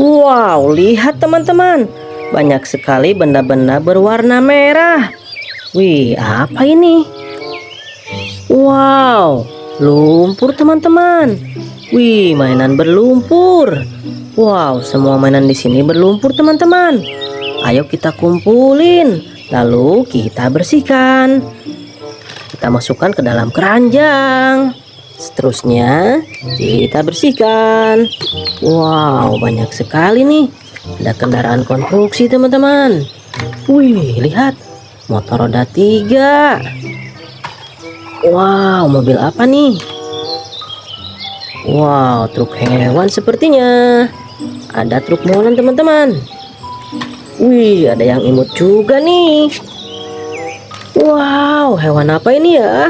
Wow, lihat teman-teman. Banyak sekali benda-benda berwarna merah. Wih, apa ini? Wow, lumpur teman-teman. Wih, mainan berlumpur. Wow, semua mainan di sini berlumpur teman-teman. Ayo kita kumpulin, lalu kita bersihkan. Kita masukkan ke dalam keranjang. Seterusnya kita bersihkan. Wow, banyak sekali nih. Ada kendaraan konstruksi teman-teman. Wih, lihat, motor roda 3. Wow, mobil apa nih? Wow, truk hewan sepertinya. Ada truk molen teman-teman. Wih, ada yang imut juga nih. Wow, hewan apa ini ya?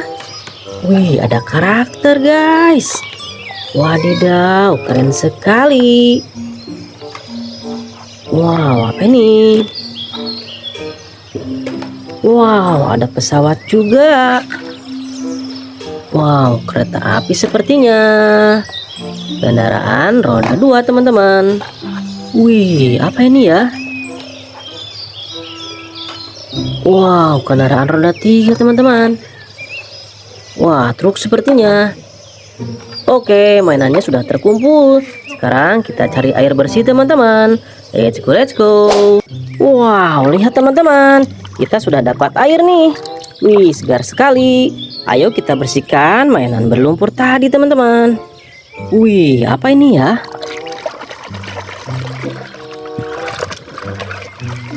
Wih, ada karakter guys. Wadidaw, keren sekali. Wow, apa ini? Wow, ada pesawat juga. Wow, kereta api sepertinya. Kendaraan roda 2 teman-teman. Wih, apa ini ya? Wow, kendaraan roda 3 teman-teman. Wah, truk sepertinya. Oke, mainannya sudah terkumpul. Sekarang kita cari air bersih teman-teman. Let's go, let's go. Wow, lihat teman-teman, kita sudah dapat air nih. Wih, segar sekali. Ayo kita bersihkan mainan berlumpur tadi teman-teman. Wih, apa ini ya?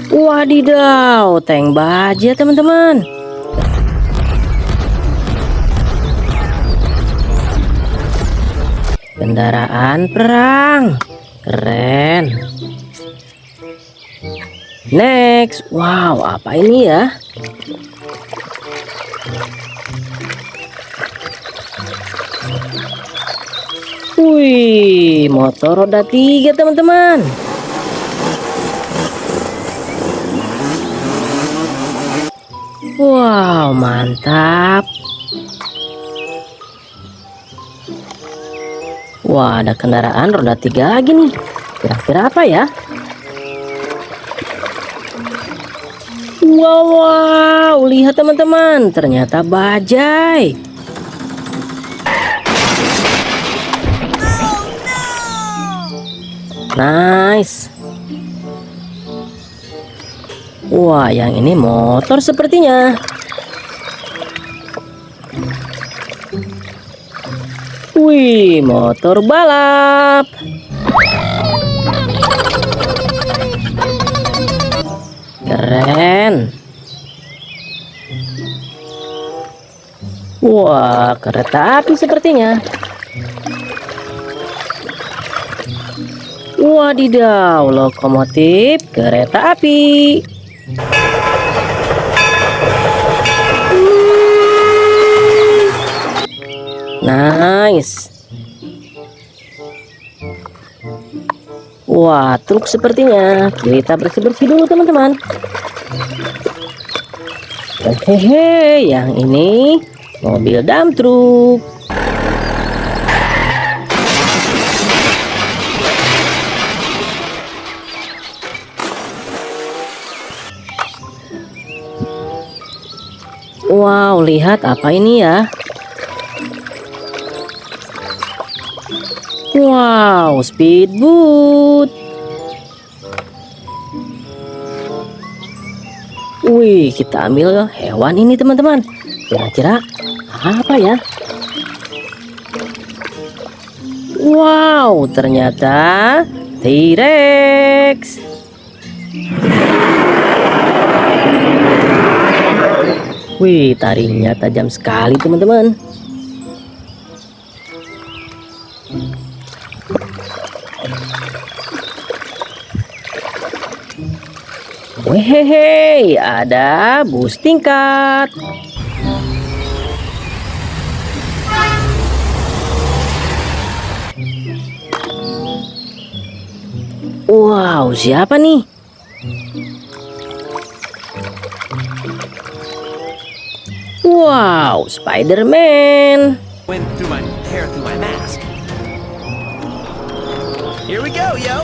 Wadidaw, tank baja teman-teman. Kendaraan perang. Keren. Next. Wow, apa ini ya? Wih, motor roda 3 teman-teman. Wow, mantap. Wah, ada kendaraan roda 3 lagi nih. Kira-kira apa ya? Wow, lihat teman-teman, ternyata bajai. Nice. Wah, yang ini motor sepertinya. Wih, motor balap. Keren. Wah, kereta api sepertinya. Wadidaw, lokomotif kereta api. Nice. Wah, truk sepertinya. Kita bersih-bersih dulu teman-teman. Hehehe, yang ini mobil dump truk. Wow, lihat apa ini ya? Wow, speedboat. Wih, kita ambil hewan ini teman-teman. Kira-kira apa ya? Wow, ternyata T-Rex. Wih, taringnya tajam sekali teman-teman. Wehehe, ada bus tingkat. Wow, siapa nih? Wow, Spider-Man. Here we go, yo.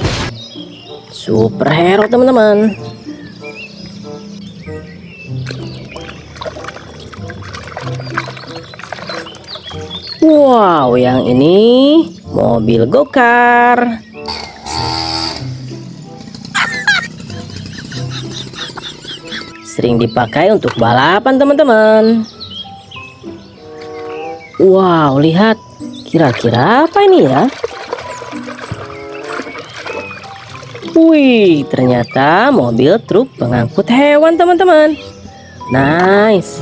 Superhero teman-teman. Wow, yang ini mobil go-kart. Sering dipakai untuk balapan teman-teman. Wow, lihat. Kira-kira apa ini ya? Wih, ternyata mobil truk pengangkut hewan teman-teman. Nice.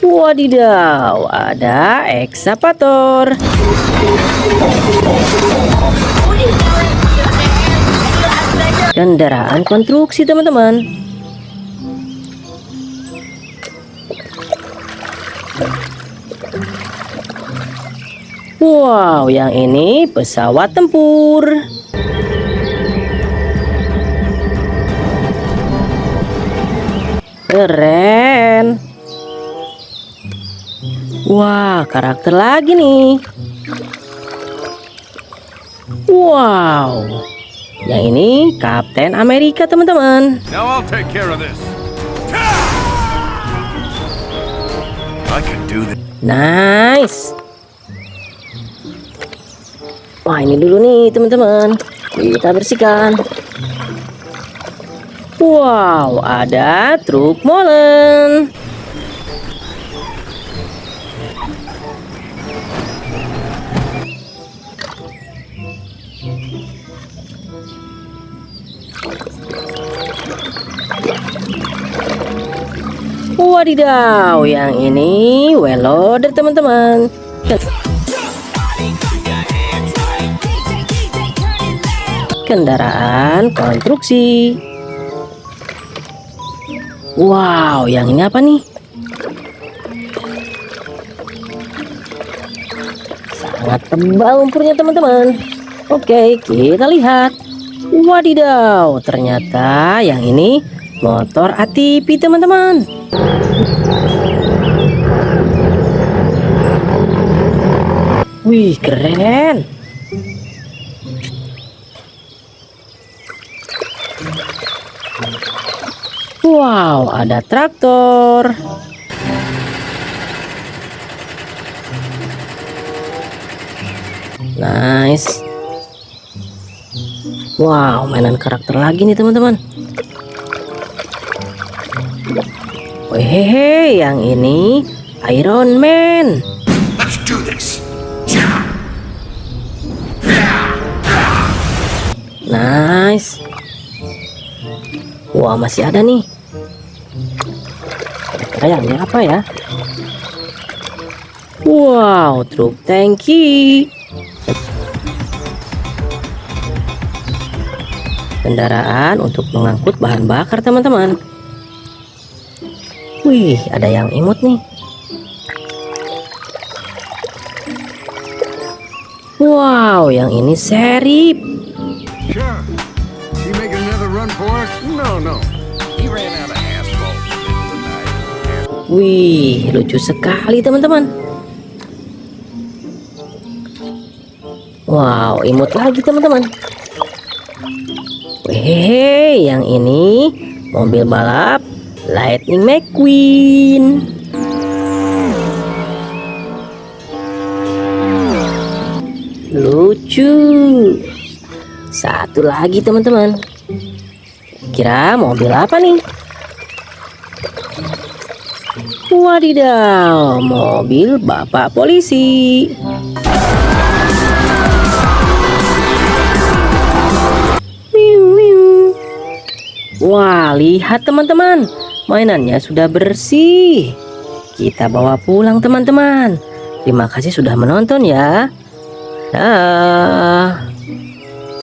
Wadidaw, ada ekskavator. Kendaraan konstruksi teman-teman. Wow, yang ini pesawat tempur. Keren. Wah, karakter lagi nih. Wow, yang ini Kapten Amerika teman-teman. Now I'll take care of this. I can do this. Nice. Wah, ini dulu nih teman-teman. Kita bersihkan. Wow, ada truk molen. Wadidaw, yang ini well loader teman-teman. Kendaraan konstruksi. Wow, yang ini apa nih? Sangat tebal lumpurnya teman-teman. Oke, kita lihat. Wadidaw, ternyata yang ini motor ATV teman-teman. Wih, keren. Wow, ada traktor. Nice. Wow, mainan karakter lagi nih teman-teman. Wehehe, yang ini Iron Man. Let's do this. Nice. Wah, masih ada nih. Kira-kira yang ini apa ya? Wow, truk tangki. Kendaraan untuk mengangkut bahan bakar teman-teman. Wih, ada yang imut nih. Wow, yang ini serip. Sure. You make another run for it? No. He ran out of asphalt in the middle of the night. Wih, lucu sekali teman-teman. Wow, imut lagi teman-teman. Hehehe, yang ini mobil balap Lightning McQueen. Lucu. Satu lagi teman-teman. Kira mobil apa nih? Wadidaw, mobil bapak polisi. Wah, lihat teman-teman, mainannya sudah bersih. Kita bawa pulang teman-teman. Terima kasih sudah menonton ya. Dah.